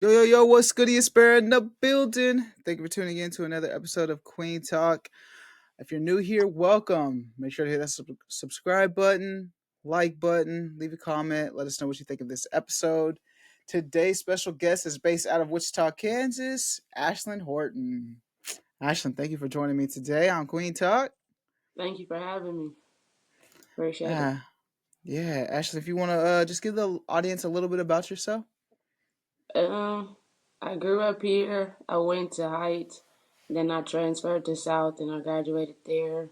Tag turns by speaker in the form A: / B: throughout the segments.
A: Yo, what's goody? It's Bear in the building. Thank you for tuning in to another episode of Kueen Talk. If you're new here, welcome. Make sure to hit that subscribe button, like button, leave a comment, let us know what you think of this episode. Today's special guest is based out of Wichita, Kansas, Ashlynd Horton. Ashlynd, thank you for joining me today on Kueen Talk.
B: Thank you for having me. Appreciate it.
A: Ah, yeah, Ashlynd, if you want to just give the audience a little bit about yourself.
B: Um, I grew up here. I went to Heights, then I transferred to South, and I graduated there.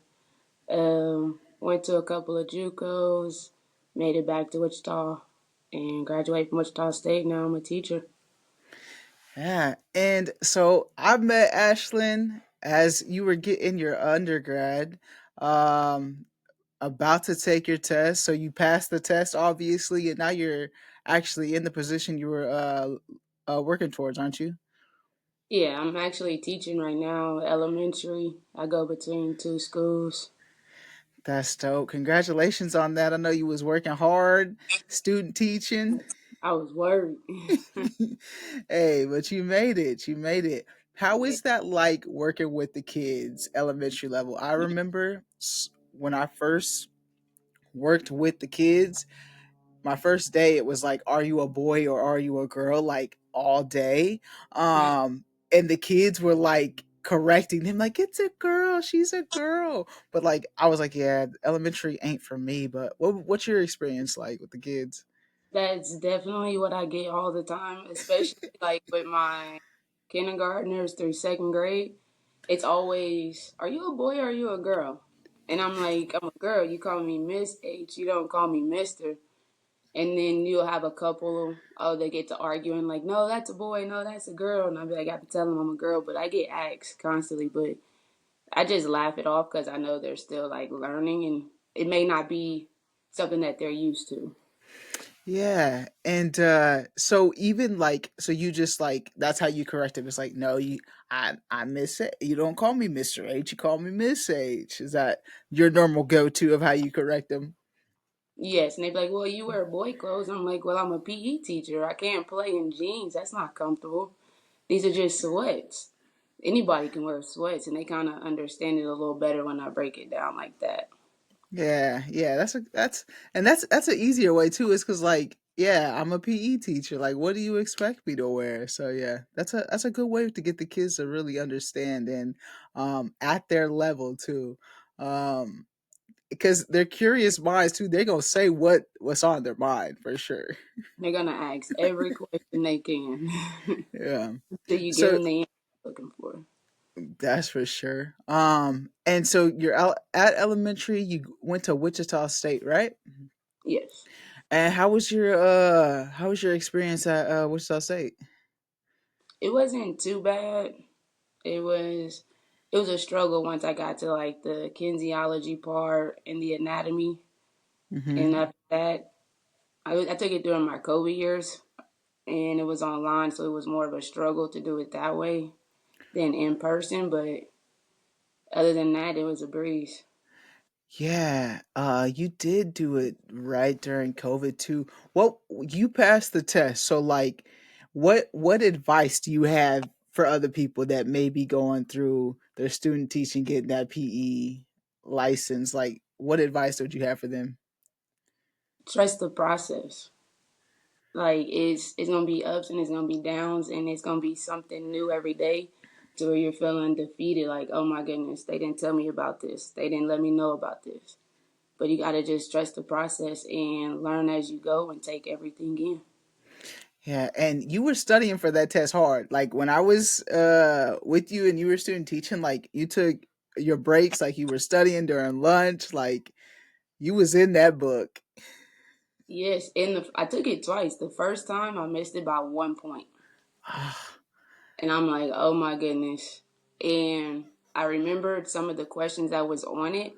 B: Went to a couple of JUCOs, made it back to Wichita, and graduated from Wichita State. Now I'm a teacher.
A: Yeah. And so I met Ashlyn as you were getting your undergrad, um, about to take your test. So you passed the test, obviously, and now you're actually in the position you were working towards, aren't you?
B: Yeah, I'm actually teaching right now, elementary. I go between two schools.
A: That's dope. Congratulations on that. I know you was working hard, student teaching.
B: I was worried.
A: Hey, but you made it. You made it. How is that like working with the kids, elementary level? I remember when I first worked with the kids, my first day it was like, are you a boy or are you a girl, like all day. And the kids were like correcting him like, it's a girl, she's a girl. But like I was like, yeah, elementary ain't for me. But what's your experience like with the kids?
B: That's definitely what I get all the time, especially like with my kindergartners through second grade. It's always, are you a boy or are you a girl? And I'm like, I'm a girl. You call me Miss H. You don't call me Mister. And then you'll have a couple, oh, they get to arguing, like, no, that's a boy. No, that's a girl. And I'll be like, I have to tell them I'm a girl. But I get asked constantly. But I just laugh it off because I know they're still like learning and it may not be something that they're used to.
A: Yeah. And so even like, so you just like, that's how you correct him. It's like, no, I miss it. You don't call me Mr. H, you call me Miss H. Is that your normal go-to of how you correct them?
B: Yes, and they be like, "Well, you wear boy clothes." I'm like, "Well, I'm a PE teacher. I can't play in jeans. That's not comfortable. These are just sweats. Anybody can wear sweats." And they kind of understand it a little better when I break it down like that.
A: Yeah, that's an easier way too. Is because like, yeah, I'm a PE teacher. Like, what do you expect me to wear? So yeah, that's a good way to get the kids to really understand and at their level too, um because they're curious minds too. They're gonna say what's on their mind for sure.
B: They're gonna ask every question they can
A: Yeah.
B: until you give
A: So
B: them the answer they're looking for.
A: that's for sure. And so you're out at elementary. You went to Wichita State, right?
B: Yes,
A: And how was your experience at Wichita State?
B: it wasn't too bad. It was it was a struggle once I got to like the kinesiology part and the anatomy, and
A: Hmm.
B: after that, I took it during my COVID years and it was online, so it was more of a struggle to do it that way than in person. But other than that, it was a breeze.
A: Yeah, you did do it right during COVID too. Well, you passed the test, so like, what advice do you have for other people that may be going through their student teaching, getting that PE license? Like, what advice would you have for them?
B: Trust the process. Like it's gonna be ups and it's gonna be downs and it's gonna be something new every day to where you're feeling defeated. Like, oh my goodness, they didn't tell me about this. They didn't let me know about this. But you gotta just trust the process and learn as you go and take everything in.
A: Yeah, and you were studying for that test hard. Like when I was with you and you were student teaching, like you took your breaks, like you were studying during lunch, like you was in that book.
B: Yes, I took it twice. The first time I missed it by 1 point. And I'm like, oh my goodness. And I remembered some of the questions that was on it.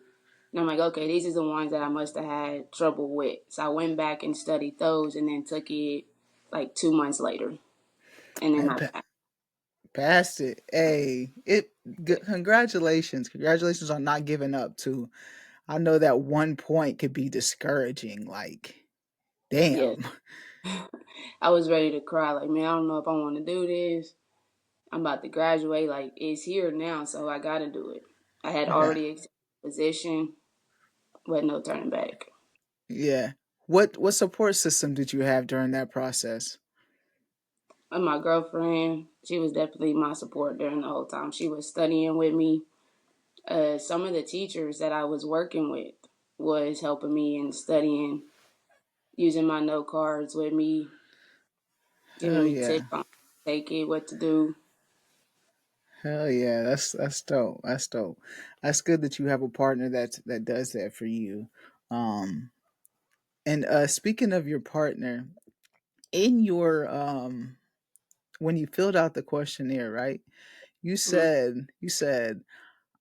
B: And I'm like, okay, these are the ones that I must have had trouble with. So I went back and studied those and then took it like 2 months later. And then
A: And
B: I passed.
A: passed it. Hey, congratulations on not giving up too. I know that 1 point could be discouraging. Like,
B: Yes.
A: damn.
B: I was ready to cry. Like, man, I don't know if I want to do this. I'm about to graduate. Like, it's here now, so I got to do it. I had
A: Yeah.
B: already accepted the position, but no turning back.
A: Yeah. What support system did you have during that process?
B: And my girlfriend, she was definitely my support during the whole time. She was studying with me. Some of the teachers that I was working with was helping me in studying, using my note cards with me, giving
A: Hell
B: me
A: yeah.
B: tips on how to take it, what to do.
A: Hell yeah. That's dope. That's dope. That's good that you have a partner that does that for you. Um and speaking of your partner, in your when you filled out the questionnaire, right?
B: Mhm.
A: You said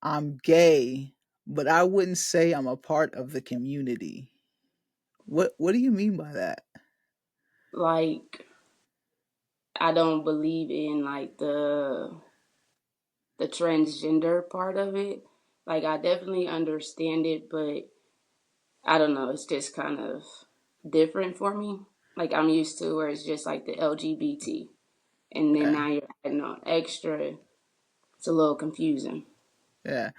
A: I'm gay, but I wouldn't say I'm a part of the community. What do you mean by that?
B: Like, I don't believe in like the transgender part of it. Like, I definitely understand it, but I don't know. It's just kind of different for me. Like, I'm used to where it's just like the LGBT, and then
A: Yeah.
B: now you're adding on extra. It's a little confusing.
A: Yeah.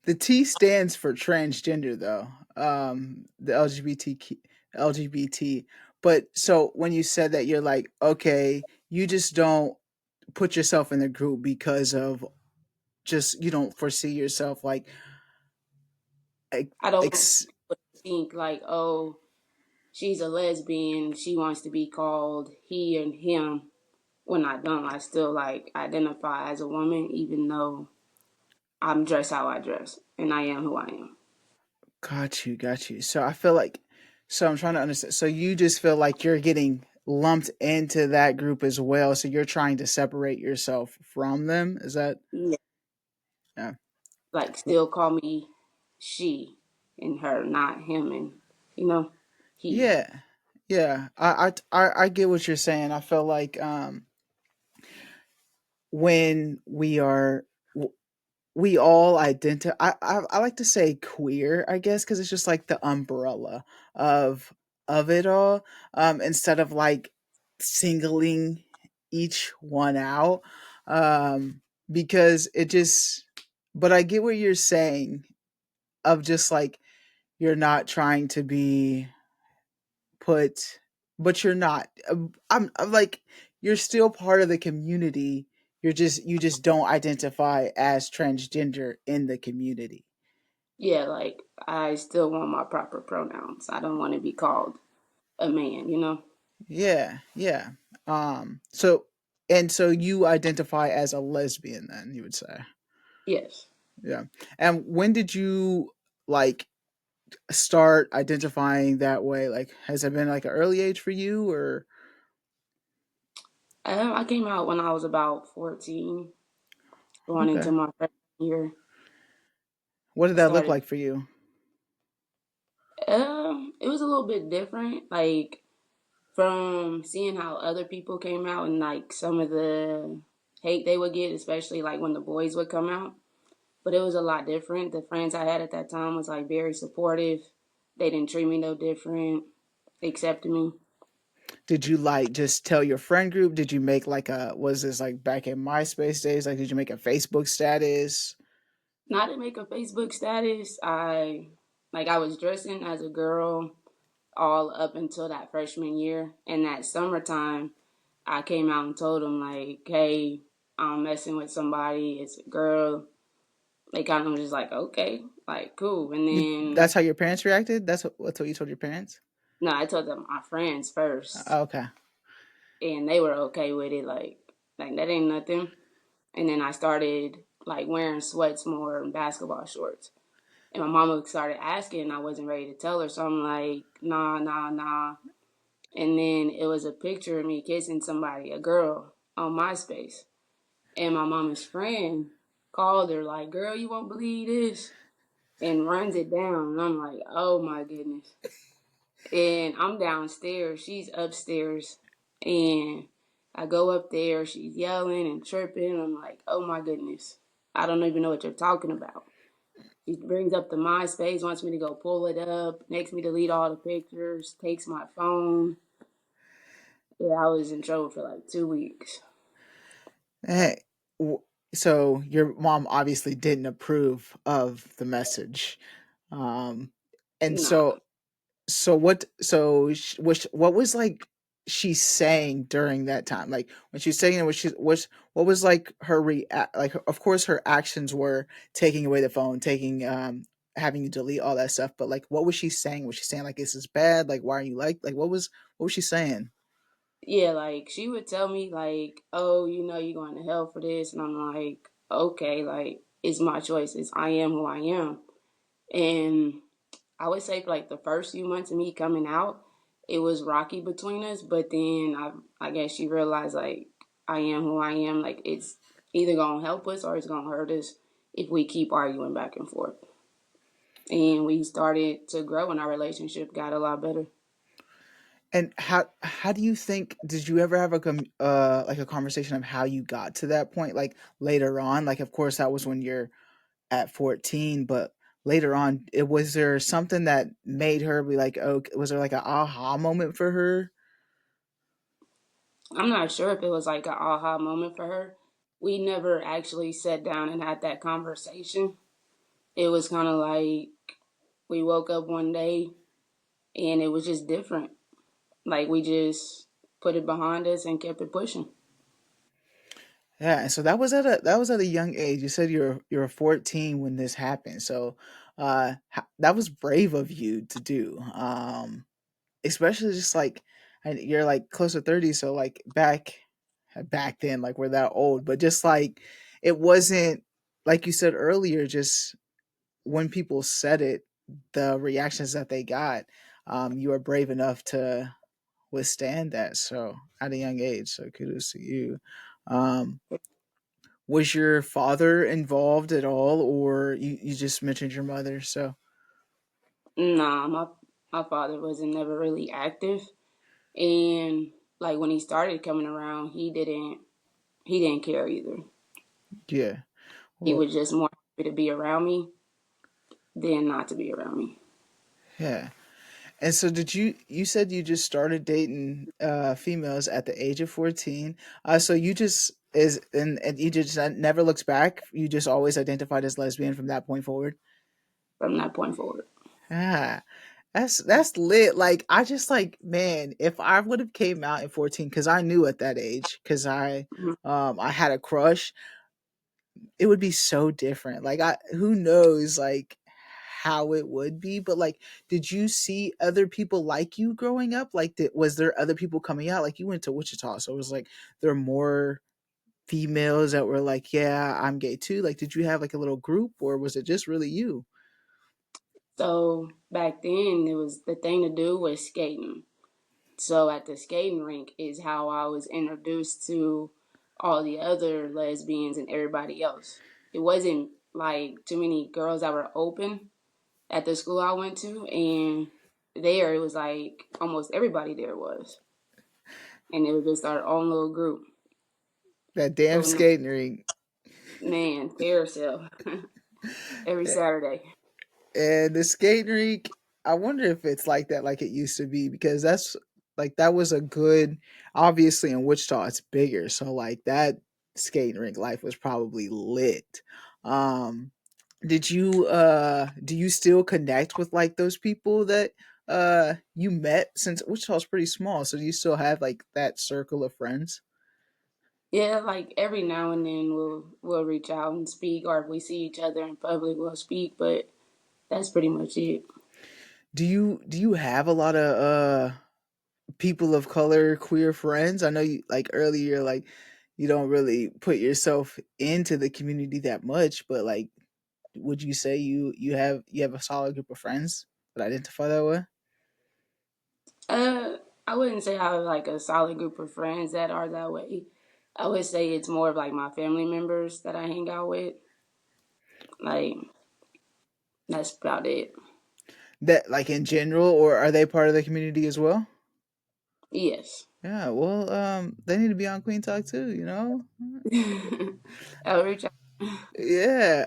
A: The T stands for transgender though. The LGBT. But so when you said that, you're like, okay, you just don't put yourself in the group because of just you don't foresee yourself like ex-
B: I don't want
A: ex-
B: people to think like, oh, she's a lesbian. She wants to be called he and him. When I don't, I still like identify as a woman, even though I'm dressed how I dress, and I am who I am.
A: got you, got you. So I feel like so I'm trying to understand. So you just feel like you're getting lumped into that group as well. So you're trying to separate yourself from them. Is that
B: Yeah.
A: yeah.
B: Like, still call me she and her, not him and he.
A: Yeah. Yeah. I get what you're saying. I feel like when we all identify I like to say queer, I guess, because it's just like the umbrella of it all, instead of like singling each one out, because it just but I get what you're saying of just like you're not trying to be put but you're not. I'm like you're still part of the community. You just don't identify as transgender in the community.
B: Yeah, like, I still want my proper pronouns. I don't want to be called a man.
A: Yeah, yeah. So and so you identify as a lesbian then, you would say.
B: Yes.
A: Yeah. And when did you like start identifying that way? Like has it been like an early age for you or
B: I came out when I was about 14, going
A: okay.
B: into my freshman year.
A: What did
B: I
A: that look
B: started.
A: like for you?
B: It was a little bit different. Like, from seeing how other people came out and like some of the hate they would get, especially like when the boys would come out. But it was a lot different. The friends I had at that time was like very supportive. They didn't treat me no different. They accepted me.
A: Did you like just tell your friend group? Did you make like a was this like back in MySpace days? Like did you make a Facebook status?
B: Not to make a Facebook status. I was dressing as a girl all up until that freshman year. And that summertime, I came out and told them like, "Hey, I'm messing with somebody. It's a girl." They kind of was just like, "Okay, like cool." And then
A: That's how your parents reacted? That's what you told your parents?
B: no, I told them my friends first,
A: Okay.
B: and they were okay with it. Like that ain't nothing. And then I started like wearing sweats more and basketball shorts. And my mama started asking, and I wasn't ready to tell her, so I'm like, nah, nah, nah. And then it was a picture of me kissing somebody, a girl, on MySpace. And my mama's friend called her like, "Girl, you won't believe this," and runs it down. And I'm like, "Oh my goodness." And I'm downstairs, she's upstairs, and I go up there, she's yelling and tripping. I'm like, "Oh my goodness, I don't even know what you're talking about." She brings up the MySpace, wants me to go pull it up, makes me delete all the pictures, takes my phone. Yeah, I was in trouble for like 2 weeks.
A: Hey, w- so your mom obviously didn't approve of the message, um, and
B: Nah.
A: so what? So what was like she saying during that time? Like when she was saying it, what was like her like? Of course, her actions were taking away the phone, taking having you delete all that stuff. But like, what was she saying? Was she saying like this is bad? Like why are you like what was she saying?
B: Yeah, like she would tell me like, "Oh, you know, you're going to hell for this," and I'm like, "Okay, like it's my choice. It's I am who I am." And I would say for like the first few months of me coming out, it was rocky between us. But then I guess she realized like I am who I am. Like it's either gonna help us or it's gonna hurt us if we keep arguing back and forth. And we started to grow, and our relationship got a lot better.
A: And how do you think did you ever have a like a conversation of how you got to that point like later on? Like of course that was when you're at 14, but later on it was there something that made her be like, "Oh, was there like an aha moment for her?"
B: I'm not sure if it was like an aha moment for her. We never actually sat down and had that conversation. It was kind of like we woke up one day and it was just different. Like we just put it behind us and kept it pushing.
A: Yeah, and so that was at a young age. You said you're 14 when this happened. So that was brave of you to do. Especially just like and you're like close to 30, so like back then like we're that old, but just like it wasn't like you said earlier, just when people said it, the reactions that they got, you were brave enough to withstand that. So at a young age, so kudos to you. Um, was your father involved at all, or you just mentioned your mother? So
B: Nah, my father wasn't never really active, and like when he started coming around, he didn't care either.
A: yeah,
B: He
A: well,
B: was just more happy to be around me than not to be around me.
A: yeah. And so did you said you just started dating females at the age of 14. So you just is and you just never looks back. You just always identified as lesbian from that point forward.
B: From that point forward.
A: Ah, that's lit. Like I just like man, if I would have came out at 14 cuz I knew at that age cuz
B: Mhm.
A: I had a crush, it would be so different. Like I who knows like how it would be, but like did you see other people like you growing up? Like was there other people coming out? Like you went to Wichita, so it was like there are more females that were like, "Yeah, I'm gay too." Like did you have like a little group or was it just really you?
B: So back then, it was the thing to do was skating. So at the skating rink is how I was introduced to all the other lesbians and everybody else. It wasn't like too many girls that were open at the school I went to, and there it was like almost everybody there was, and it was just our own little group.
A: That damn
B: So no,
A: skating ring.
B: man, carousel every Saturday.
A: And the skating rink, I wonder if it's like that like it used to be because that's like that was a good obviously in Wichita it's bigger. So like that skating rink life was probably lit. Um did you do you still connect with like those people that you met since Wichita's pretty small, so do you still have like that circle of friends?
B: Yeah, like every now and then we'll reach out and speak, or if we see each other in public, we'll speak. But that's pretty much it.
A: Do you have a lot of people of color queer friends? I know you like earlier like you don't really put yourself into the community that much, but like would you say you have a solid group of friends that identify that way?
B: I wouldn't say I have like a solid group of friends that are that way. I would say it's more of like my family members that I hang out with. Like that's about it.
A: That like in general, or are they part of the community as well?
B: Yes.
A: Yeah, well, they need to be on Queen Talk too, you know?
B: I'll reach out.
A: Yeah.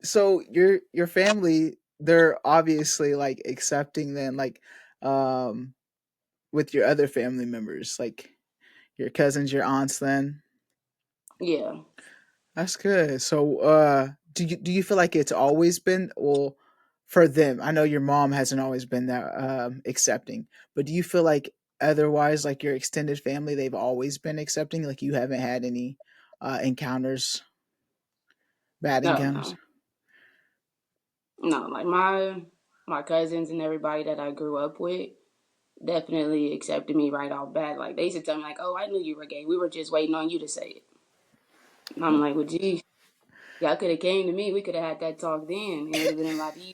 A: So your family, they're obviously like accepting then, like, um, with your other family members, like your cousins, your aunts then?
B: Yeah.
A: That's good. So, do you feel like it's always been well for them? I know your mom hasn't always been that accepting, but do you feel like otherwise, like your extended family, they've always been accepting? Like you haven't had any encounters, bad
B: No,
A: encounters?
B: no. No, like my cousins and everybody that I grew up with definitely accepted me right off bat. Like they used to tell me like, "Oh, I knew you were gay. We were just waiting on you to say it." And I'm like, "Well, geez, y'all could have came to me. We could have had that talk then. It would have been a lot easier."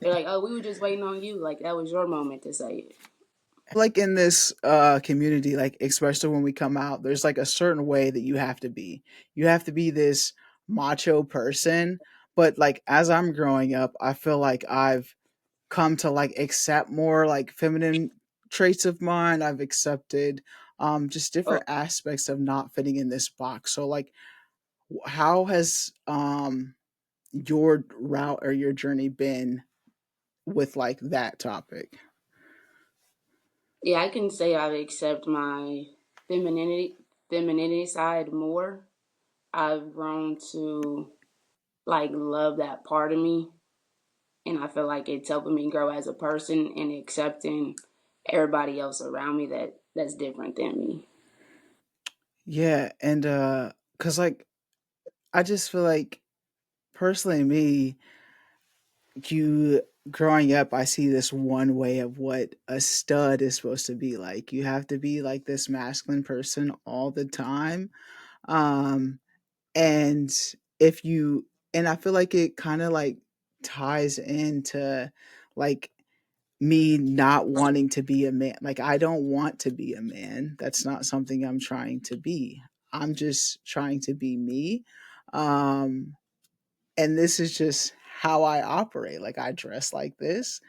B: They're like, "Oh, we were just waiting on you. Like that was your moment to say it."
A: Like in this community, like especially when we come out, there's like a certain way that you have to be. You have to be this macho person. But like as I'm growing up, I feel like I've come to like accept more like feminine traits of mine. I've accepted just
B: Oh,
A: different aspects of not fitting in this box. So like how has your route or your journey been with like that topic?
B: yeah, I can say I've accepted my femininity femininity side more. I've grown to like love that part of me, and I feel like it's helping me grow as a person and accepting everybody else around me that's different than me.
A: Yeah, and cuz like I just feel like personally me, you growing up, I see this one way of what a stud is supposed to be like. You have to be like this masculine person all the time. Um and if you and I feel like it kind of like ties into like me not wanting to be a man. Like I don't want to be a man. That's not something I'm trying to be. I'm just trying to be me. Um and this is just how I operate. Like I dress like this,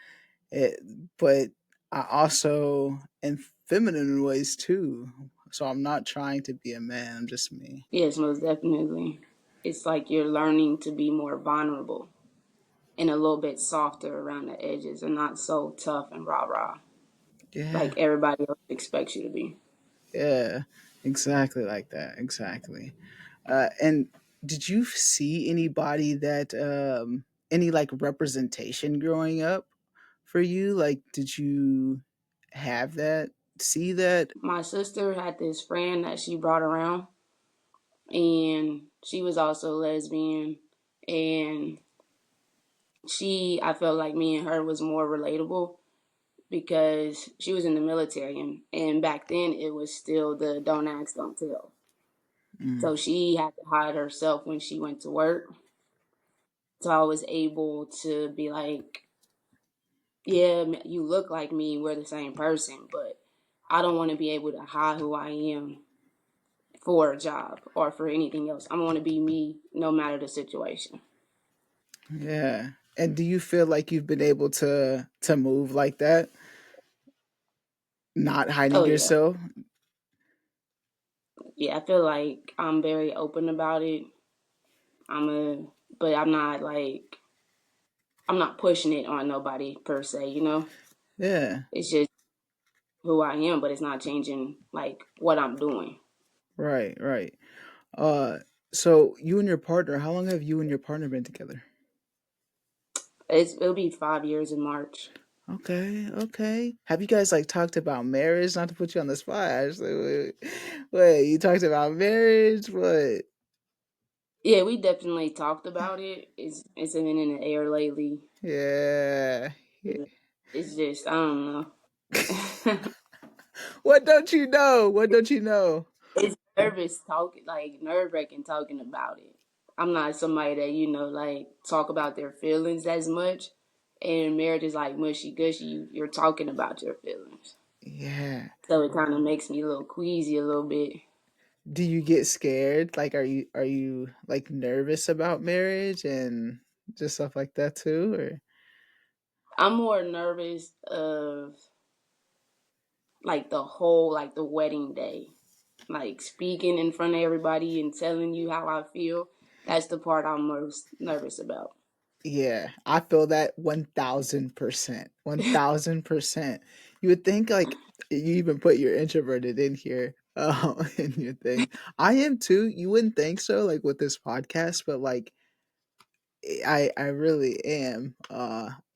A: it, but I also am feminine in ways too. So I'm not trying to be a man. I'm just me.
B: Yes, most definitely. It's like you're learning to be more vulnerable and a little bit softer around the edges and not so tough and rah rah
A: Yeah,
B: like everybody else expects you to be.
A: yeah, exactly like that. Exactly. And did you see anybody that any like representation growing up for you? Like, did you have that? See that?
B: My sister had this friend that she brought around, and she was also lesbian, and I felt like me and her was more relatable because she was in the military, and back then it was still the don't ask, don't tell.
A: Mm,
B: So she had to hide herself when she went to work. So I was able to be like, yeah, you look like me, we're the same person, but I don't want to be able to hide who I am for a job or for anything else. I want to be me no matter the situation.
A: yeah. And do you feel like you've been able to move like that, not hiding
B: Oh, yeah.
A: yourself?
B: Yeah, I feel like I'm very open about it. But I'm not pushing it on nobody per se, you know?
A: Yeah.
B: It's just who I am, but it's not changing like what I'm doing.
A: Right. Right. Uh. So you and your partner, how long have you and your partner been together?
B: It'll be 5 years in March.
A: Okay, okay. Have you guys like talked about marriage? Not to put you on the spot, Ashley. Wait, you talked about marriage? What?
B: Yeah, we definitely talked about it. It's been in the air lately.
A: Yeah.
B: It's just I don't know.
A: What don't you know? What don't you know?
B: It's nervous talking, like nerve wracking talking about it. I'm not somebody that like talk about their feelings as much, and marriage is like mushy gushy. You're talking about your feelings,
A: Yeah.
B: so it kind of makes me a little queasy a little bit.
A: Do you get scared? Like, are you like nervous about marriage and just stuff like that too? Or
B: I'm more nervous of like the whole like the wedding day, like speaking in front of everybody and telling you how I feel. That's the part I'm most nervous about.
A: Yeah, I feel that 1000%. 1000%. You would think like you even put your introverted in here in your thing. I am too. You wouldn't think so like with this podcast, but like I really am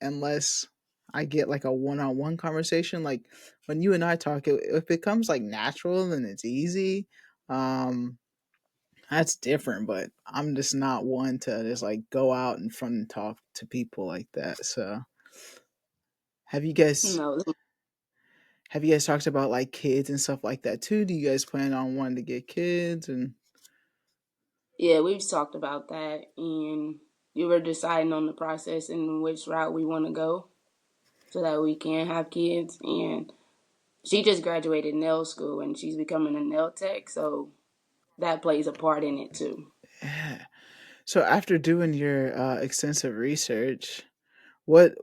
A: unless I get like a one-on-one conversation like when you and I talk it becomes like natural and it's easy. Um that's different, but I'm just not one to just like go out in front and talk to people like that. So, have you guys
B: No,
A: have you guys talked about like kids and stuff like that too? Do you guys plan on wanting to get kids and
B: yeah, we've talked about that, and we were deciding on the process and which route we want to go so that we can have kids. And she just graduated nail school and she's becoming a nail tech, so that plays a part in it too.
A: yeah. So after doing your extensive research, what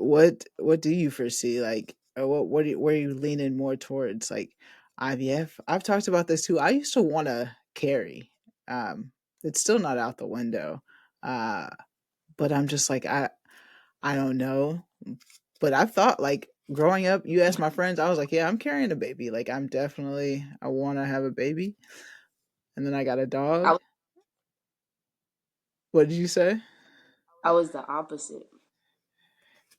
A: do you foresee like where are you leaning more towards like IVF? I've talked about this too. I used to want to carry. Um it's still not out the window. Uh but I'm just like I don't know. But I thought like growing up, you asked my friends, I was like, yeah, I'm carrying a baby. Like I want to have a baby. And then I got a
B: I
A: dog.
B: was,
A: What did you say?
B: I was the opposite.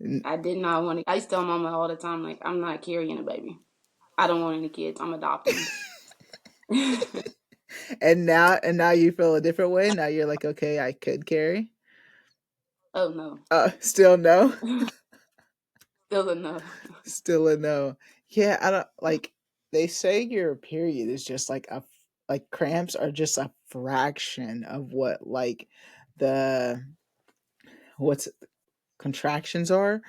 A: N-
B: I did not want to. I used to tell mama all the time, like, I'm not carrying a baby. I don't want any kids. I'm adopting.
A: and now you feel a different way. Now you're like, okay, I could carry.
B: Oh no,
A: Still no.
B: still a no.
A: Still a no. Yeah, I don't like they say your period is just like like cramps are just a fraction of what like the what's contractions are.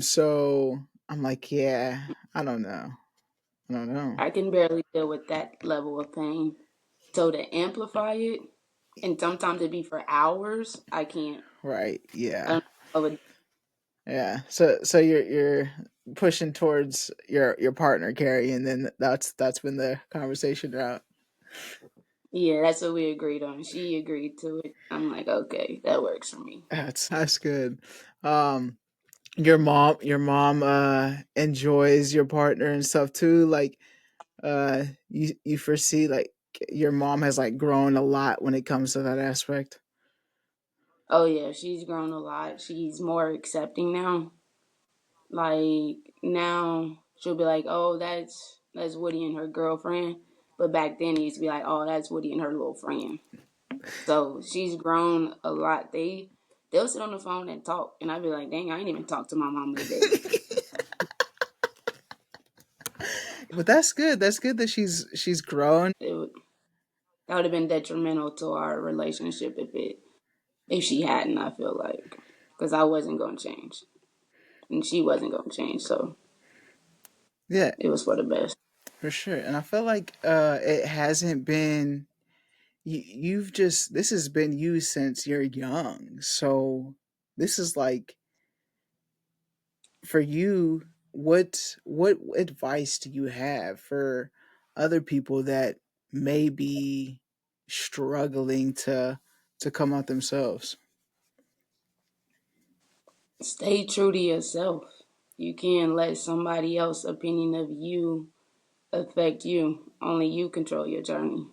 A: So I'm like, yeah, I don't know. I don't know.
B: I can barely deal with that level of pain. So to amplify it, and sometimes it be for hours, I can't.
A: Right.
B: I
A: Yeah.
B: don't know.
A: Yeah. So you're pushing towards your partner, Carrie, and then that's been the conversation route.
B: Yeah, that's what we agreed on. She agreed to it. I'm like, okay, that works for me.
A: That's good. Um your mom enjoys your partner and stuff too. Like you foresee like your mom has like grown a lot when it comes to that aspect.
B: Oh yeah, she's grown a lot. She's more accepting now. Like now she'll be like, "Oh, that's Woody and her girlfriend," but back then it used to be like, "Oh, that's Woody and her little friend." So she's grown a lot. They'll sit on the phone and talk, and I'd be like, "Dang, I ain't even talked to my mama today."
A: But that's good. That's good that she's grown.
B: It would That would have been detrimental to our relationship if she hadn't. I feel like because I wasn't going to change, and she wasn't going to change, so
A: Yeah,
B: it was for the best.
A: for sure. And I feel like it hasn't been you've just this has been you since you're young. So this is like for you what advice do you have for other people that may be struggling to come out themselves?
B: Stay true to yourself. You can't let somebody else's opinion of you affect you. Only you control your journey.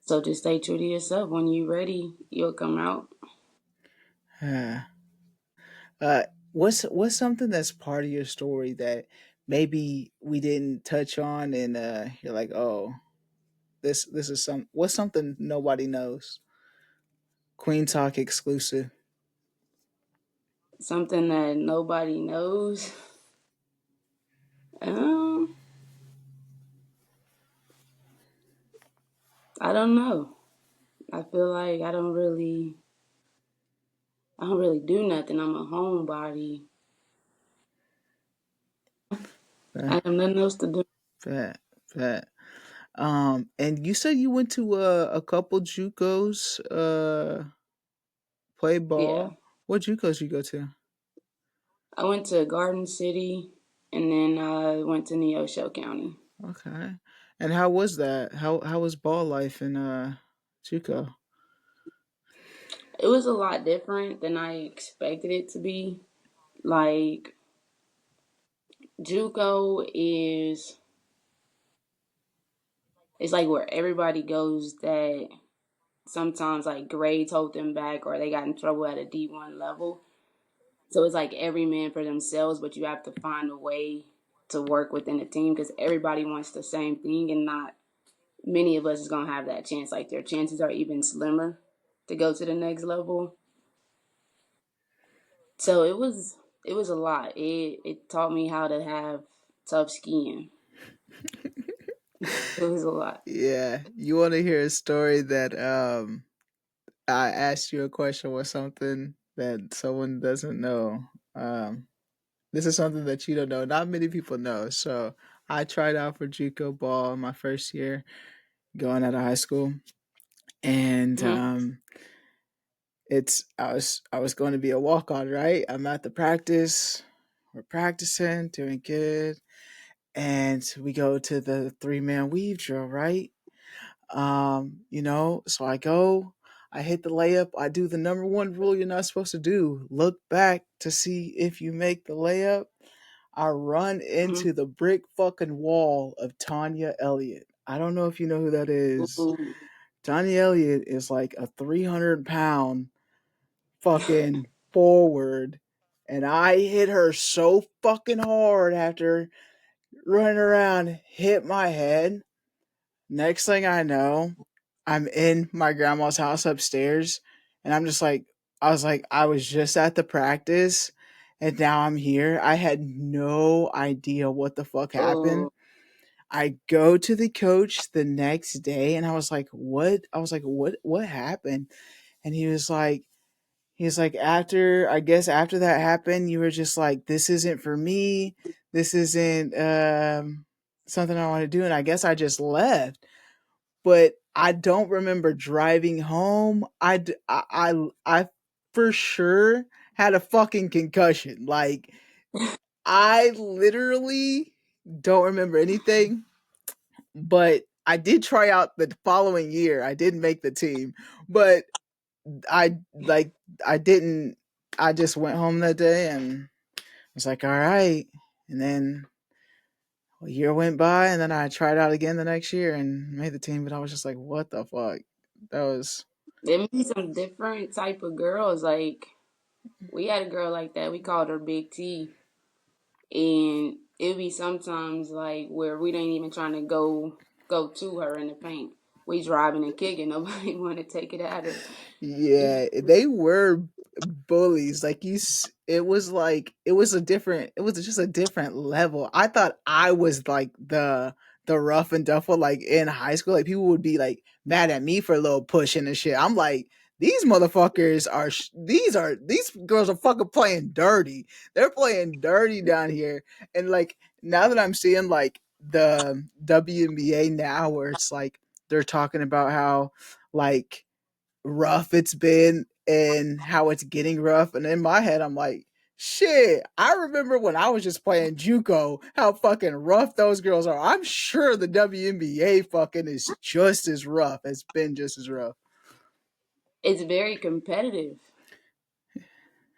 B: So just stay true to yourself. When you're ready, you'll come out.
A: Uh, uh, what's something that's part of your story that maybe we didn't touch on, and you're like, oh, this is what's something nobody knows. Queen Talk exclusive.
B: Something that nobody knows. Um, I don't know. I feel like I don't really do nothing. I'm a homebody.
A: Uh,
B: I have nothing else to do.
A: Fat, fat. And you said you went to a couple JUCOs, play
B: Yeah.
A: ball. What JUCOs you go to?
B: I went to Garden City and then I went to Neosho County.
A: Okay. And how was that? How was ball life in JUCO?
B: It was a lot different than I expected it to be. Like JUCO is it's like where everybody goes that sometimes like grades hold them back or they got in trouble at a D1 level. So it's like every man for themselves, but you have to find a way to work within the team because everybody wants the same thing, and not many of us is gonna have that chance. Like their chances are even slimmer to go to the next level. So it was a lot. It taught me how to have tough skin. It was a lot.
A: Yeah, you want to hear a story that I asked you a question with something that someone doesn't know. This is something that you don't know. Not many people know. So I tried out for JUCO ball my first year going out of high school, and
B: Mm-hmm.
A: it's I was going to be a walk on. Right, I'm at the practice. We're practicing, doing good, and we go to the 3-man weave drill. Right, so I go, I hit the layup, I do the number one rule you're not supposed to do, look back to see if you make the layup. I run
B: Mm-hmm.
A: into the brick fucking wall of Tanya Elliott. I don't know if you know who that is.
B: Ooh.
A: Tanya Elliott is like a 300-pound fucking forward. And I hit her so fucking hard after running around, hit my head. Next thing I know, I'm in my grandma's house upstairs, and I'm just like, I was just at the practice, and now I'm here. I had no idea what the fuck happened.
B: Oh,
A: I go to the coach the next day, and I was like, what? I was like, what happened? And he was like, after, I guess after that happened, you were just like, this isn't for me. This isn't something I want to do. And I guess I just left, but I don't remember driving home. I for sure had a fucking concussion. Like, I literally don't remember anything, but I did try out the following year. I didn't make the team, but I like I didn't. I just went home that day and was like, all right. And then a year went by, and then I tried out again the next year and made the team. But I was just like, what the fuck? That was
B: there be some different type of girls. Like we had a girl like that. We called her Big T, and it'd be sometimes like where we ain't even trying to go to her in the paint. We driving and kicking. Nobody want to take it at her.
A: yeah, they were bullies. It was like it was a different. It was just a different level. I thought I was like the rough and duffel like in high school. Like people would be like mad at me for a little pushing and shit. I'm like, these motherfuckers are these girls are fucking playing dirty. They're playing dirty down here. And like now that I'm seeing like the WNBA now, where it's like they're talking about how like rough it's been and how it's getting rough. And in my head, I'm like, shit, I remember when I was just playing Juco, how fucking rough those girls are. I'm sure the WNBA fucking is just as rough, has been just as rough.
B: It's very competitive,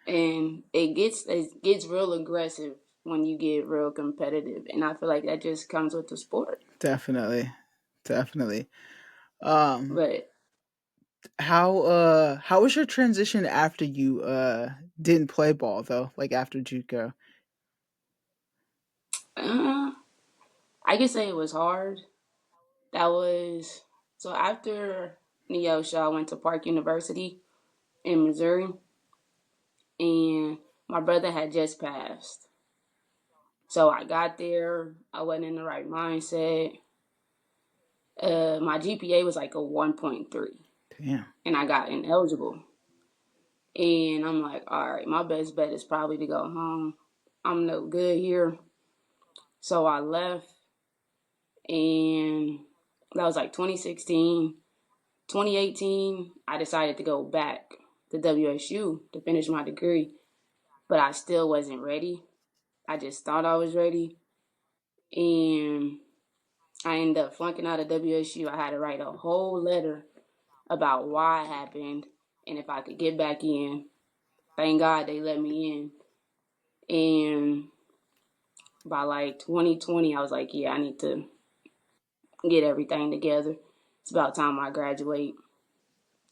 B: and it gets real aggressive when you get real competitive. And I feel like that just comes with the sport.
A: Definitely. Definitely. Um,
B: But
A: how was your transition after you didn't play ball though? Like after Juco?
B: uh, I can say it was hard. That was so after Neosha, I went to Park University in Missouri, and my brother had just passed. So I got there, I wasn't in the right mindset. My GPA was like a 1.3,
A: Damn.
B: and I got ineligible. And I'm like, all right, my best bet is probably to go home. I'm no good here. So I left, and that was like 2016. 2018, I decided to go back to WSU to finish my degree, but I still wasn't ready. I just thought I was ready, and I ended up flunking out of WSU. I had to write a whole letter about why it happened, and if I could get back in, thank God they let me in. And by like 2020, I was like, yeah, I need to get everything together. It's about time I graduate.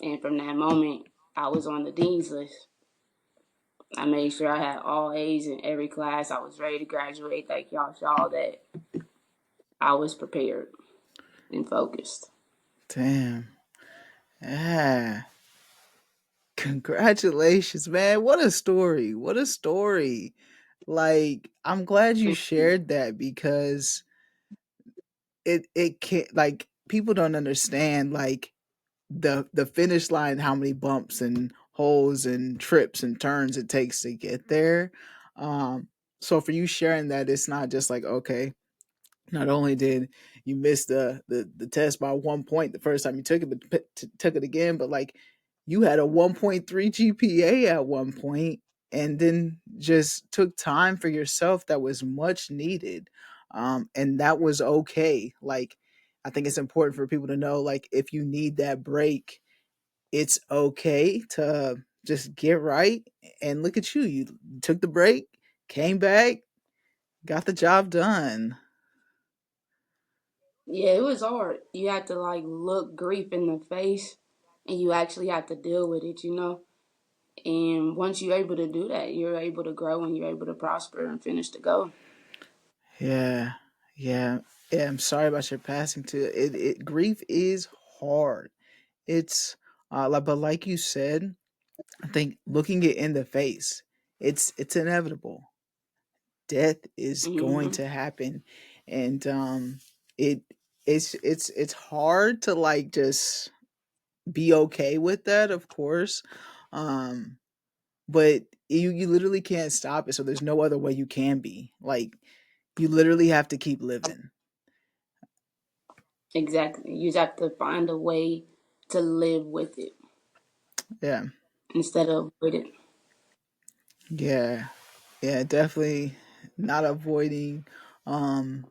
B: And from that moment, I was on the dean's list. I made sure I had all A's in every class. I was ready to graduate. Like y'all saw that I was prepared and focused.
A: Damn. Yeah. Congratulations, man. What a story. What a story. Like, I'm glad you shared that because it can't, like, people don't understand like the finish line, how many bumps and holes and trips and turns it takes to get there. So for you sharing that, it's not just like, okay, not only did you miss the test by 1 point the first time you took it, but took it again, but like you had a 1.3 GPA at one point, and then just took time for yourself that was much needed, and that was okay. Like, I think it's important for people to know, like, if you need that break, it's okay to just get right. And look at you, you took the break, came back, got the job done.
B: Yeah, it was hard. You had to like look grief in the face and you actually had to deal with it, you know? And once you're able to do that, you're able to grow and you're able to prosper and finish the goal.
A: Yeah, yeah, yeah. I'm sorry about your passing too. It grief is hard. It's but like you said, I think looking it in the face, it's inevitable. Death is going
B: Hmm.
A: to happen, and it it's hard to like just be okay with that, of course. Um, but you literally can't stop it. So there's no other way you can be. Like, you literally have to keep living.
B: Exactly. You just have to find a way to live with it
A: Yeah.
B: instead of with it.
A: Yeah. Yeah, definitely not avoiding um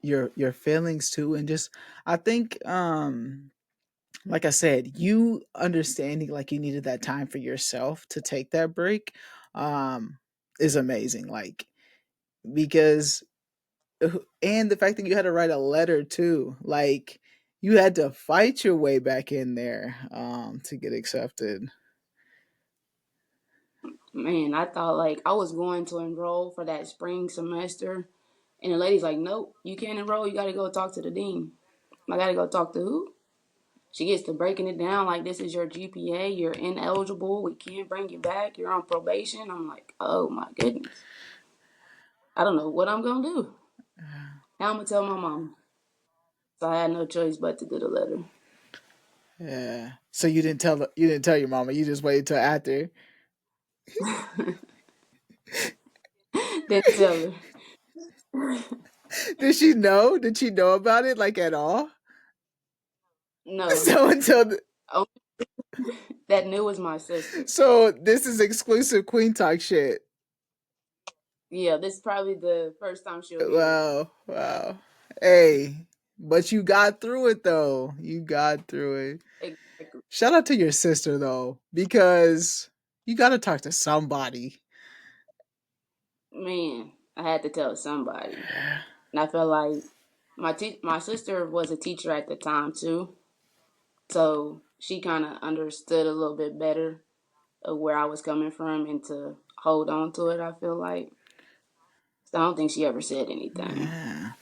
A: your feelings too, and just, I think, like I said, you understanding like you needed that time for yourself to take that break is amazing. Like, because and the fact that you had to write a letter too, like, you had to fight your way back in there to get accepted.
B: Man, I thought like I was going to enroll for that spring semester, and the lady's like, "Nope, you can't enroll. You got to go talk to the dean." I got to go talk to who? She gets to breaking it down like this is your GPA. You're ineligible. We can't bring you back. You're on probation. I'm like, oh my goodness. I don't know what I'm gonna do. How I'm gonna tell my mom? So I had no choice but to do the letter.
A: Yeah. So you didn't tell your mama. You just waited till after.
B: Didn't tell her.
A: Did she know? Did she know about it like at all?
B: No.
A: So until the,
B: Oh, that knew was my sister.
A: so this is exclusive Queen Talk shit.
B: Yeah, this is probably the first time she'll hear it.
A: Wow, wow. Hey, but you got through it though. You got through it.
B: Exactly.
A: Shout out to your sister though, because you got to talk to somebody.
B: Man, I had to tell somebody. And I felt like my sister was a teacher at the time too. So she kind of understood a little bit better of where I was coming from and to hold on to it, I feel like. So I don't think she ever said anything.
A: Yeah.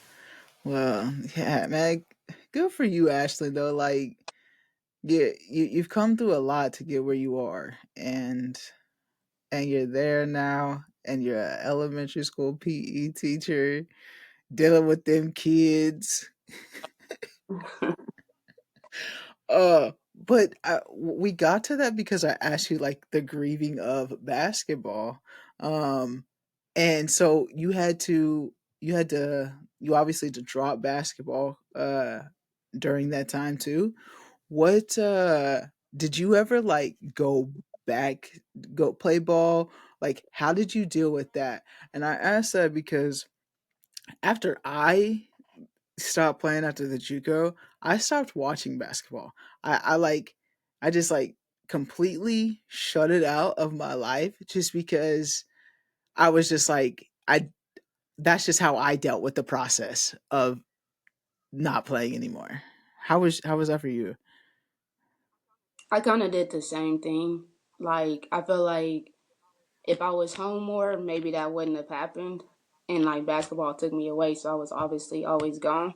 A: Well, yeah, man. Good for you, Ashley. Though, like, yeah, you've come through a lot to get where you are, and you're there now, and you're an elementary school PE teacher dealing with them kids. But we got to that because I asked you like the grieving of basketball, um, and so you obviously to drop basketball during that time too. What did you ever like back go play ball? Like, how did you deal with that? And I asked that because after I stopped playing after the JUCO, I stopped watching basketball. I like I just like completely shut it out of my life just because I was just like I that's just how I dealt with the process of not playing anymore. How was that for you?
B: I kind of did the same thing. Like, I feel like if I was home more, maybe that wouldn't have happened. And like basketball took me away, so I was obviously always gone.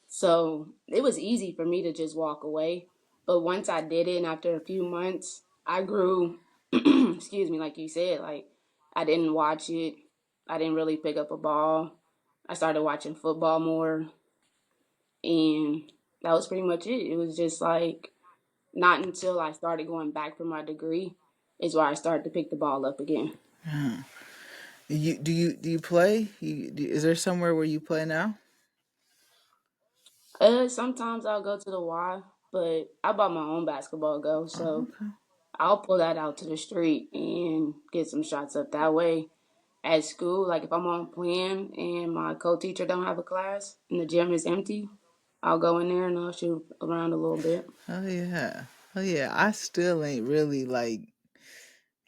B: So it was easy for me to just walk away. But once I did it, and after a few months, I grew. Excuse me, like you said, like I didn't watch it. I didn't really pick up a ball. I started watching football more, and that was pretty much it. It was just like not until I started going back for my degree is where I started to pick the ball up again.
A: Do you play? Is there somewhere where you play now?
B: Sometimes I'll go to the Y, but I bought my own basketball go,
A: Oh,
B: so
A: okay.
B: I'll pull that out to the street and get some shots up that way. At school, like if I'm on plan and my co-teacher don't have a class and the gym is empty, I'll go in there and I'll shoot around a little bit.
A: Oh yeah. Oh yeah. I still ain't really like.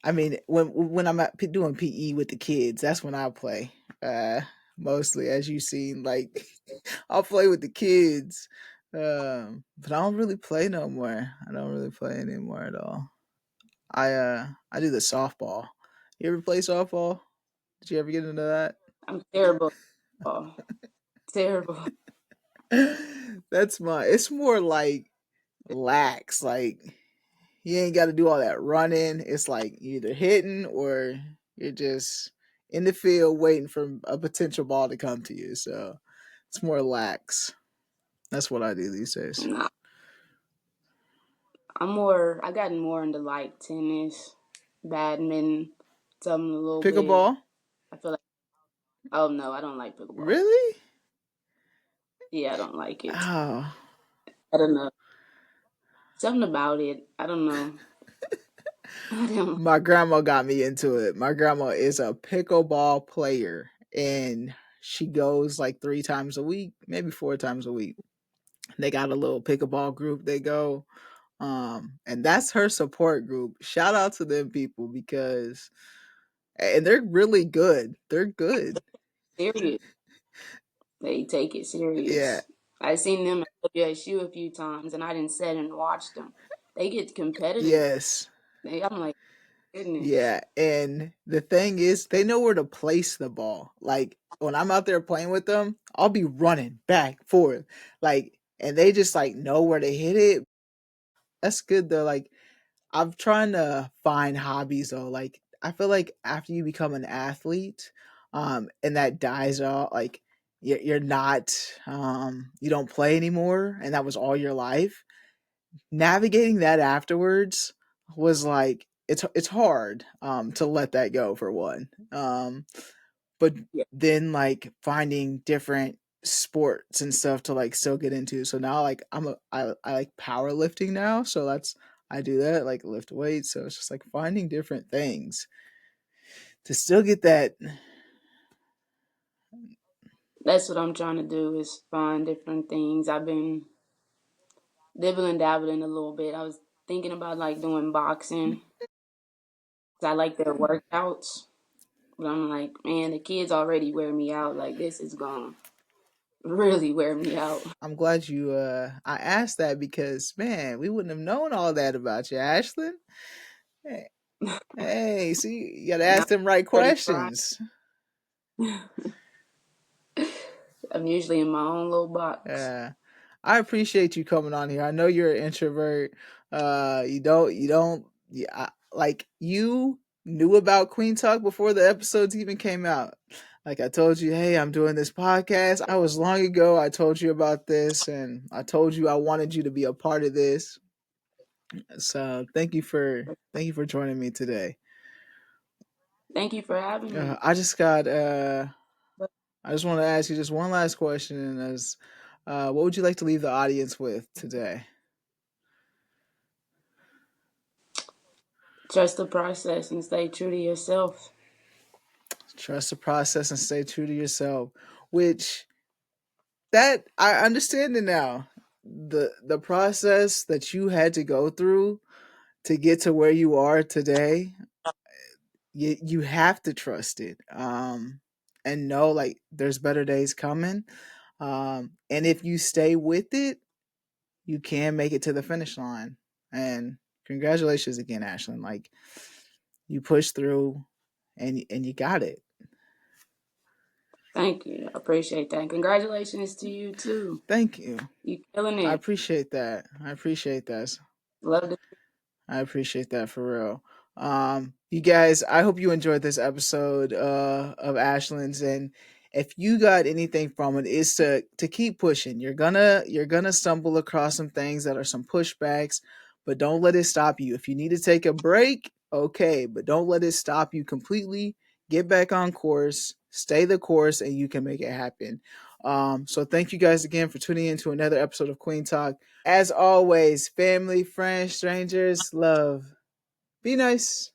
A: I mean, when I'm doing PE with the kids, that's when I play. Uh, Mostly, as you've seen, like I'll play with the kids, but I don't really play no more. I don't really play anymore at all. I do the softball. You ever play softball? Did you ever get into that?
B: I'm terrible. Oh, terrible.
A: That's my. It's more like lax. Like you ain't got to do all that running. It's like you either hitting or you're just in the field waiting for a potential ball to come to you. So it's more lax. That's what I do these days.
B: Nah, I gotten more into like tennis, badminton, something a little bit.
A: Pickleball?
B: I feel like, oh no, I don't like pickleball.
A: Really?
B: Yeah, I don't like it.
A: Oh,
B: I don't know. Something about it. I don't know. I don't.
A: my grandma got me into it. My grandma is a pickleball player and she goes like 3 times a week, maybe 4 times a week. They got a little pickleball group they go. And that's her support group. Shout out to them people because and they're really good. They're good.
B: Serious. They take it
A: Yeah.
B: serious. I seen them at WSU a few times, and I didn't sit and watch them. They get competitive.
A: Yes.
B: I'm like, goodness.
A: Yeah. And the thing is, they know where to place the ball. Like when I'm out there playing with them, I'll be running back, forth. Like, and they just like know where to hit it. That's good though. Like, I'm trying to find hobbies though. Like, I feel like after you become an athlete, and that dies out, like, you're not, you don't play anymore, and that was all your life. Navigating that afterwards was like it's hard to let that go for one. But
B: Yeah,
A: then like finding different sports and stuff to like still get into. So now like I like powerlifting now, so that's I do that like lift weights. So it's just like finding different things to still get that.
B: that's what I'm trying to do is find different things. I've been dibbling dabbling a little bit. I was thinking about like doing boxing 'cause I like their workouts, but I'm like, man, the kids already wear me out. Like this is gonna really wear me out.
A: I'm glad you I asked that because man, we wouldn't have known all that about you, Ashlyn. Hey, hey, see, you gotta
B: Now
A: ask them right
B: I'm already trying.
A: questions.
B: I'm usually in my own little box.
A: Yeah. I appreciate you coming on here. I know you're an introvert. You don't yeah, like you knew about Queen Talk before the episodes even came out. Like I told you, hey, I'm doing this podcast. I was long ago. I told you about this and I told you I wanted you to be a part of this. So thank you for joining me today.
B: Thank you for having me.
A: I just got I just want to ask you just one last question and as what would you like to leave the audience with today?
B: Trust the process and stay true to yourself.
A: Trust the process and stay true to yourself. Which that I understand it now. The process that you had to go through to get to where you are today, you have to trust it, and know like there's better days coming, and if you stay with it, you can make it to the finish line. And congratulations again, Ashlynd. Like you pushed through, and you got it.
B: Thank you. I appreciate that. Congratulations to you too.
A: Thank you.
B: You killing
A: I
B: it.
A: appreciate that. I appreciate that.
B: Love to.
A: I appreciate that for real. You guys, I hope you enjoyed this episode of Ashland's, and if you got anything from it, is to keep pushing. You're gonna stumble across some things that are some pushbacks, but don't let it stop you. If you need to take a break, okay, but don't let it stop you completely. Get back on course, stay the course, and you can make it happen. So thank you guys again for tuning in to another episode of Kueen Talk. As always, family, friends, strangers, love. Be nice.